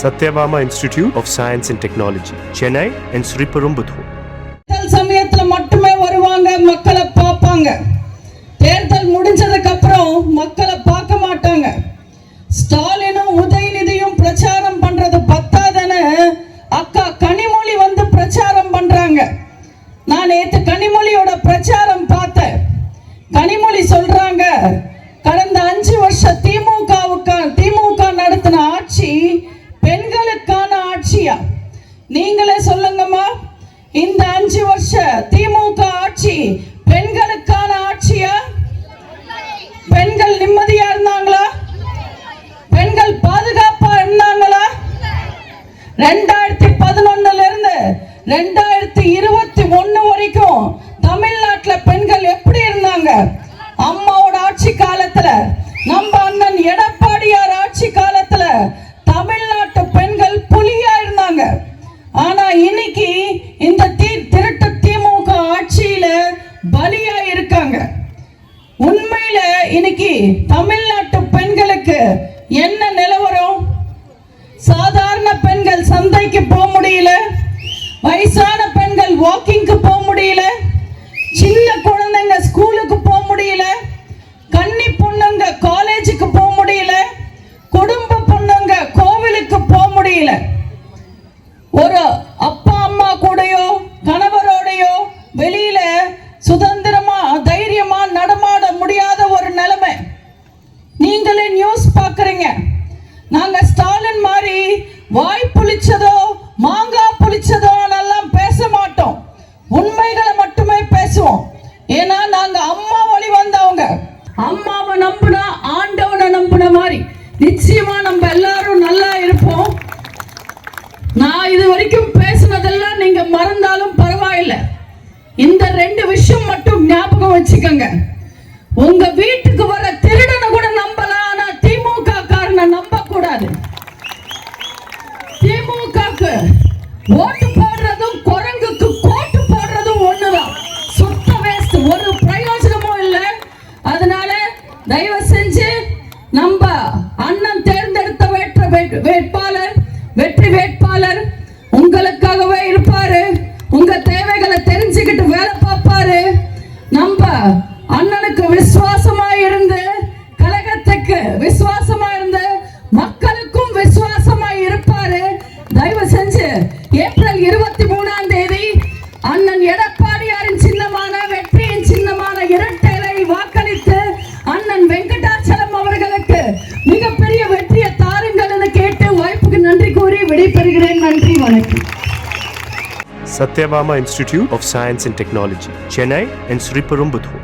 Satyabama Institute of Science and Technology, Chennai and Sriperumbudur. சமயத்துல மட்டுமே வருவாங்க, மக்களை பார்ப்பாங்க. தேர்தல் முடிஞ்சதுக்கு அப்புறம் மக்களை பார்க்க மாட்டாங்க. ஸ்டாலினும் உதயநிதியும் பிரச்சாரம் பண்றது பத்தாதன்னு அக்கா கனிமொழி வந்து பிரச்சாரம் பண்றாங்க. நான் நேத்து கனிமொழியோட பிரச்சாரம் பார்த்தேன். கனிமொழி சொல்றாங்க, கடந்த 5 வருஷம் திமுக நடத்தின ஆட்சி பெண்களுக்கான ஆட்சியா? நீங்களே சொல்லுங்கம்மா, இந்த 5 வருஷ திமுக ஆட்சி பெண்களுக்கான ஆட்சியா? பெண்கள் நிம்மதியா இருந்தாங்களா? பெண்கள் பாதுகாப்பா இருந்தாங்களா? 2011 இருந்து 2021 வரைக்கும் தமிழ்நாட்டில் பெண்கள் எப்படி இருந்தாங்க? அம்மாவோட ஆட்சி காலத்துல, நம்ம அண்ணன் எடப்பாடியார் ஆட்சி காலத்துல தமிழ்நாட்டு பெண்கள் புலியா இருந்தாங்க. ஆனா இன்னைக்கு இந்த திருட்டு திமுக ஆட்சியில பலியா இருக்காங்க. உண்மையில இன்னைக்கு தமிழ்நாட்டு பெண்களுக்கு என்ன நிலவரம்? சாதாரண பெண்கள் சந்தைக்கு போக முடியல, வயசான பெண்கள் வாக்கிங்க்கு போக முடியல, சின்ன குழந்தைங்க ஸ்கூலுக்கு போக முடியல, கன்னி பொண்ணுங்க காலேஜுக்கு போக முடியல, குடும்ப பொண்ணுங்க கோவிலுக்கு போக முடியல. ஒரு அப்பா அம்மா கூடயோ கணவரோடையோ வெளியில சுதந்திரமா தைரியமா நடமாட முடியாத ஒரு நிலைமை. நீங்களே நியூஸ் பாக்குறீங்க. நாங்க ஸ்டாலின் மாதிரி வாய் புளிச்சதோ மாங்காய் புளிச்சதோ எல்லாம் பேச மாட்டோம். உண்மைகளை மட்டுமே பேசுவோம். ஏன்னா நாங்க அம்மா வழி வந்தவங்க. அம்மாவை நம்பினா ஆண்டவனை நம்பின மாதிரி நிச்சயமா நம்ம எல்லாரும் நல்லா இருப்போம். நான் இது வரைக்கும் பேசுனதெல்லாம் நீங்க மறந்தாலும் பரவாயில்லை. இந்த 2 விஷயம் மட்டும் ஞாபகம் வச்சுக்கோங்க. உங்க வீட்டுக்கு வர திருடனை கூட நம்பலாம், ஆனா திமுக காரனை நம்ப கூடாது. திமுகக்கு ஓட்டு போடுறதும் குரங்குக்கு கோட்டு போடுறதும் ஒண்ணுதான். சுத்த வேஸ்ட், ஒரு பிரயோஜனமும் இல்லை. அதனால தயவு செஞ்சு நம்ம அண்ணன் தேர்ந்தெடுத்த வெற்றி வேட்பாளர் உங்களுக்காகவே இருப்பாரு. உங்க தேவைகளை தெரிஞ்சுக்கிட்டு வேலை பார்ப்பாரு. நம்ம அண்ணனுக்கு விசுவாசமா இருந்து, கழகத்துக்கு விசுவாசமா இருந்து, மக்களுக்கும் விசுவாசமா இருப்பாரு. தயவு செஞ்சு ஏப்ரல் 23ஆம் தேதி அண்ணன் எடப்பாடியாரின் சின்னமான வெற்றியின் சின்னமான இரட்டைலை வாக்களித்து அண்ணன் வெங்கடாச்சலம் அவர்களுக்கு மிகப்பெரிய வெற்றியை தாருங்கள் என கேட்டு வாய்ப்புக்கு நன்றி கூறி விடைபெறுகிறேன். நன்றி, வணக்கம். Satyabama Institute of Science and Technology, Chennai and Sriperumbudur.